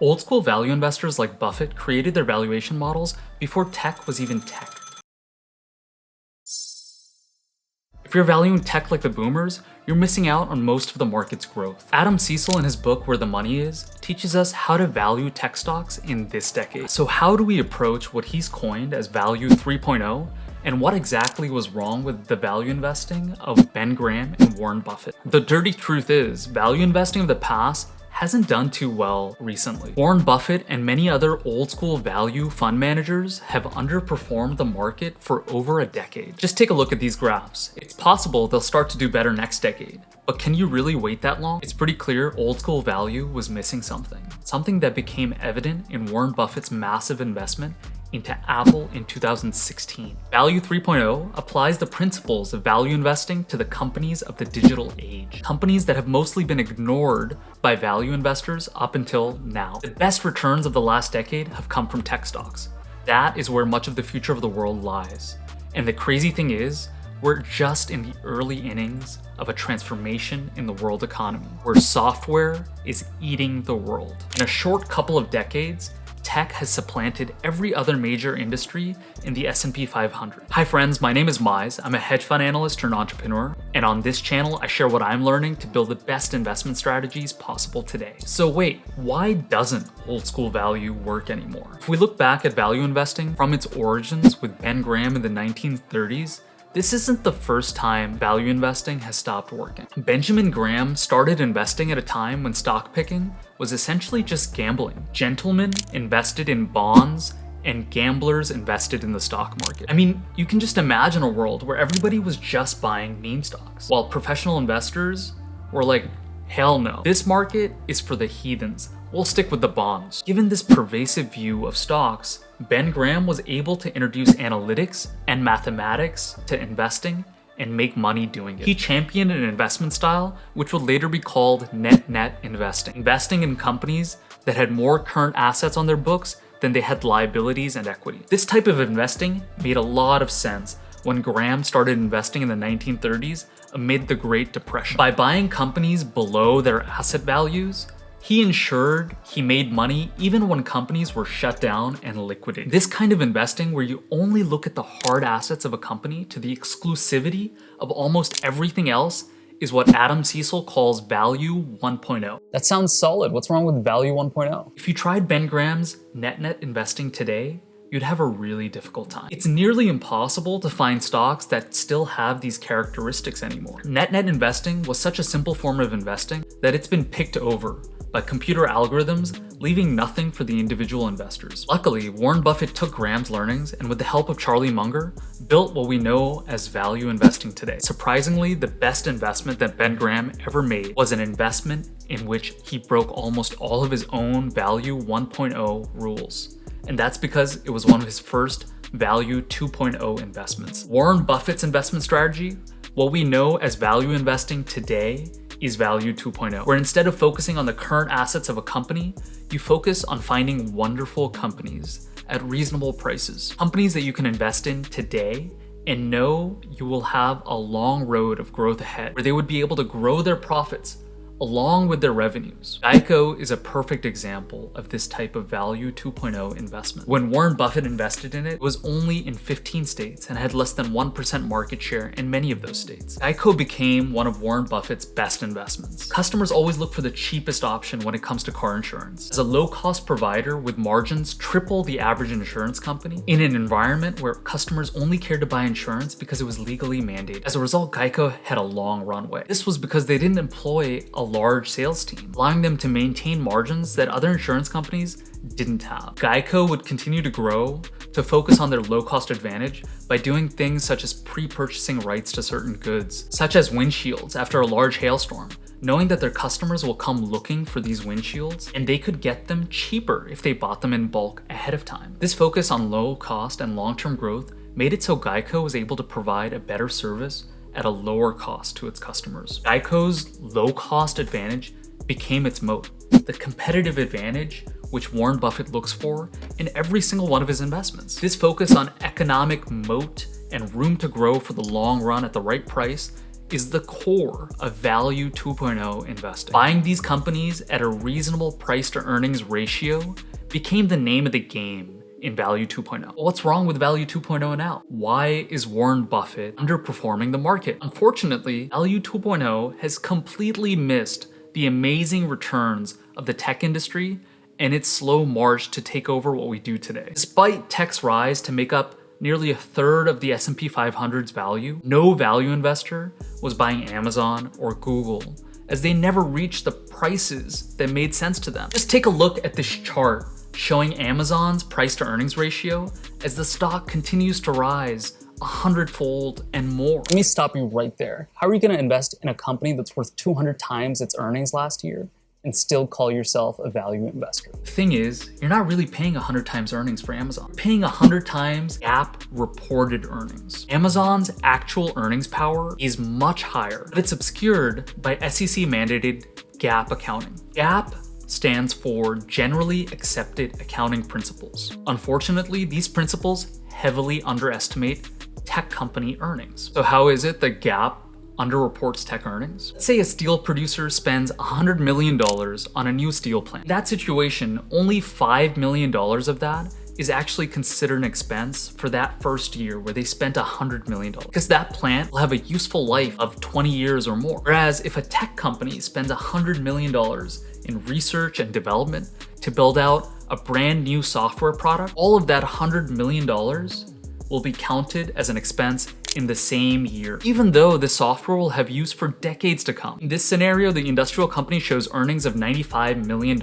Old school value investors like Buffett created their valuation models before tech was even tech. If you're valuing tech like the boomers, you're missing out on most of the market's growth. Adam Seesel, in his book Where the Money Is, teaches us how to value tech stocks in this decade. So how do we approach what he's coined as Value 3.0, and what exactly was wrong with the value investing of Ben Graham and Warren Buffett? The dirty truth is, value investing of the past hasn't done too well recently. Warren Buffett and many other old school value fund managers have underperformed the market for over a decade. Just take a look at these graphs. It's possible they'll start to do better next decade, but can you really wait that long? It's pretty clear old school value was missing something that became evident in Warren Buffett's massive investment into Apple in 2016. Value 3.0 applies the principles of value investing to the companies of the digital age, companies that have mostly been ignored by value investors up until now. The best returns of the last decade have come from tech stocks. That is where much of the future of the world lies. And the crazy thing is, we're just in the early innings of a transformation in the world economy, where software is eating the world. In a short couple of decades, tech has supplanted every other major industry in the S&P 500. Hi friends, my name is Maaiz. I'm a hedge fund analyst turned entrepreneur, and on this channel, I share what I'm learning to build the best investment strategies possible today. So wait, why doesn't old school value work anymore? If we look back at value investing from its origins with Ben Graham in the 1930s, this isn't the first time value investing has stopped working. Benjamin Graham started investing at a time when stock picking was essentially just gambling. Gentlemen invested in bonds and gamblers invested in the stock market. I mean, you can just imagine a world where everybody was just buying meme stocks, while professional investors were like, hell no. This market is for the heathens. We'll stick with the bonds. Given this pervasive view of stocks, Ben Graham was able to introduce analytics and mathematics to investing and make money doing it. He championed an investment style which would later be called net investing, investing in companies that had more current assets on their books than they had liabilities and equity. This type of investing made a lot of sense when Graham started investing in the 1930s amid the Great Depression. By buying companies below their asset values, he ensured he made money even when companies were shut down and liquidated. This kind of investing, where you only look at the hard assets of a company to the exclusivity of almost everything else, is what Adam Seesel calls Value 1.0. That sounds solid. What's wrong with Value 1.0? If you tried Ben Graham's net investing today, you'd have a really difficult time. It's nearly impossible to find stocks that still have these characteristics anymore. Net investing was such a simple form of investing that it's been picked over by computer algorithms, leaving nothing for the individual investors. Luckily, Warren Buffett took Graham's learnings and, with the help of Charlie Munger, built what we know as value investing today. Surprisingly, the best investment that Ben Graham ever made was an investment in which he broke almost all of his own Value 1.0 rules. And that's because it was one of his first Value 2.0 investments. Warren Buffett's investment strategy, what we know as value investing today, is Value 2.0, where instead of focusing on the current assets of a company, you focus on finding wonderful companies at reasonable prices. Companies that you can invest in today and know you will have a long road of growth ahead, where they would be able to grow their profits along with their revenues. Geico is a perfect example of this type of Value 2.0 investment. When Warren Buffett invested in it, it was only in 15 states and had less than 1% market share in many of those states. Geico became one of Warren Buffett's best investments. Customers always look for the cheapest option when it comes to car insurance. As a low-cost provider with margins triple the average insurance company, in an environment where customers only cared to buy insurance because it was legally mandated. As a result, Geico had a long runway. This was because they didn't employ a large sales team, allowing them to maintain margins that other insurance companies didn't have. Geico would continue to grow to focus on their low-cost advantage by doing things such as pre-purchasing rights to certain goods, such as windshields after a large hailstorm, knowing that their customers will come looking for these windshields and they could get them cheaper if they bought them in bulk ahead of time. This focus on low cost and long-term growth made it so Geico was able to provide a better service at a lower cost to its customers. Geico's low-cost advantage became its moat, the competitive advantage which Warren Buffett looks for in every single one of his investments. This focus on economic moat and room to grow for the long run at the right price is the core of Value 2.0 investing. Buying these companies at a reasonable price to earnings ratio became the name of the game in Value 2.0. What's wrong with Value 2.0 now? Why is Warren Buffett underperforming the market? Unfortunately, Value 2.0 has completely missed the amazing returns of the tech industry and its slow march to take over what we do today. Despite tech's rise to make up nearly a third of the S&P 500's value, no value investor was buying Amazon or Google, as they never reached the prices that made sense to them. Just take a look at this chart showing Amazon's price to earnings ratio as the stock continues to rise 100-fold and more. Let me stop you right there. How are you going to invest in a company that's worth 200 times its earnings last year and still call yourself a value investor? The thing is, you're not really paying 100 times earnings for Amazon. You're paying 100 times GAAP reported earnings. Amazon's actual earnings power is much higher, but it's obscured by SEC mandated GAAP accounting. GAAP stands for Generally Accepted Accounting Principles. Unfortunately, these principles heavily underestimate tech company earnings. So how is it that GAAP underreports tech earnings? Let's say a steel producer spends $100 million on a new steel plant. In that situation, only $5 million of that is actually considered an expense for that first year where they spent $100 million, because that plant will have a useful life of 20 years or more. Whereas if a tech company spends $100 million in research and development to build out a brand new software product, all of that $100 million will be counted as an expense in the same year, even though the software will have use for decades to come. In this scenario, the industrial company shows earnings of $95 million,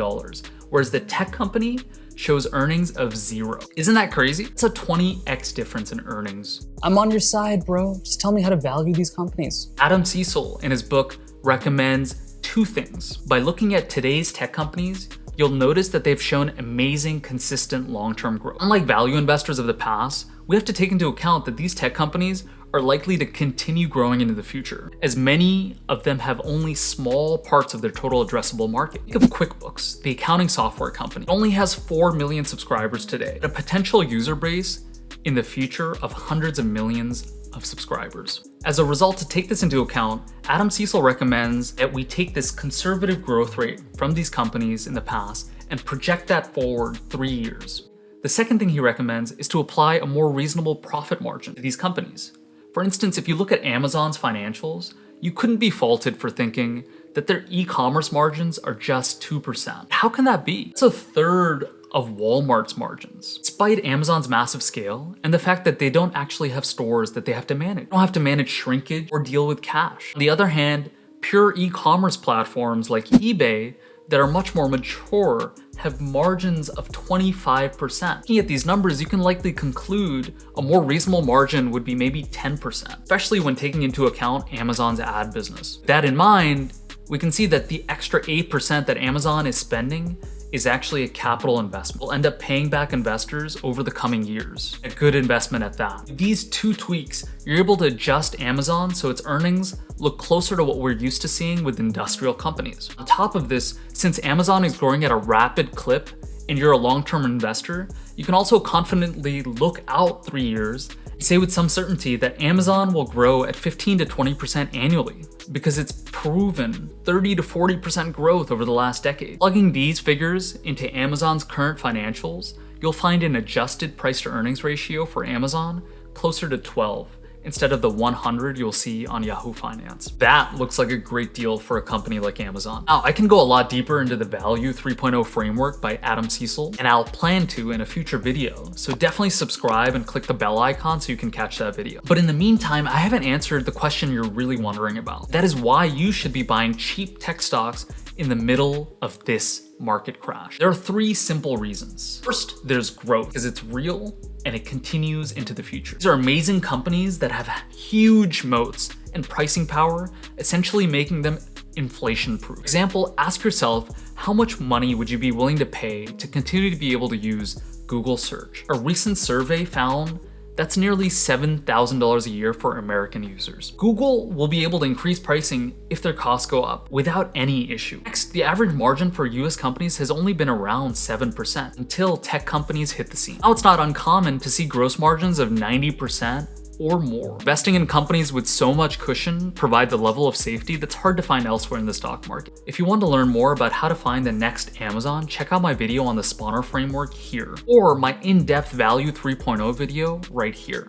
whereas the tech company shows earnings of 0. Isn't that crazy? It's a 20x difference in earnings. I'm on your side, bro. Just tell me how to value these companies. Adam Seesel, in his book, recommends 2 things. By looking at today's tech companies, you'll notice that they've shown amazing, consistent long-term growth. Unlike value investors of the past, we have to take into account that these tech companies are likely to continue growing into the future, as many of them have only small parts of their total addressable market. Think of QuickBooks, the accounting software company. It only has 4 million subscribers today, a potential user base in the future of hundreds of millions of subscribers. As a result, to take this into account, Adam Seesel recommends that we take this conservative growth rate from these companies in the past and project that forward 3 years. The second thing he recommends is to apply a more reasonable profit margin to these companies. For instance, if you look at Amazon's financials, you couldn't be faulted for thinking that their e-commerce margins are just 2%. How can that be? It's a third of Walmart's margins. Despite Amazon's massive scale and the fact that they don't actually have stores that they have to manage. They don't have to manage shrinkage or deal with cash. On the other hand, pure e-commerce platforms like eBay that are much more mature have margins of 25%. Looking at these numbers, you can likely conclude a more reasonable margin would be maybe 10%, especially when taking into account Amazon's ad business. With that in mind, we can see that the extra 8% that Amazon is spending is actually a capital investment. We'll end up paying back investors over the coming years. A good investment at that. With these 2 tweaks, you're able to adjust Amazon so its earnings look closer to what we're used to seeing with industrial companies. On top of this, since Amazon is growing at a rapid clip and you're a long-term investor, you can also confidently look out 3 years and say with some certainty that Amazon will grow at 15 to 20% annually, because it's proven 30 to 40% growth over the last decade. Plugging these figures into Amazon's current financials, you'll find an adjusted price to earnings ratio for Amazon closer to 12 instead of the 100 you'll see on Yahoo Finance. That looks like a great deal for a company like Amazon. Now, I can go a lot deeper into the Value 3.0 framework by Adam Seesel, and I'll plan to in a future video, so definitely subscribe and click the bell icon so you can catch that video. But in the meantime, I haven't answered the question you're really wondering about. That is why you should be buying cheap tech stocks in the middle of this market crash. There are 3 simple reasons. First, there's growth, because it's real and it continues into the future. These are amazing companies that have huge moats and pricing power, essentially making them inflation-proof. For example, ask yourself, how much money would you be willing to pay to continue to be able to use Google search? A recent survey found that's nearly $7,000 a year for American users. Google will be able to increase pricing if their costs go up without any issue. Next, the average margin for US companies has only been around 7% until tech companies hit the scene. Now, it's not uncommon to see gross margins of 90% or more. Investing in companies with so much cushion provides a level of safety that's hard to find elsewhere in the stock market. If you want to learn more about how to find the next Amazon, check out my video on the spawner framework here, or my in-depth Value 3.0 video right here.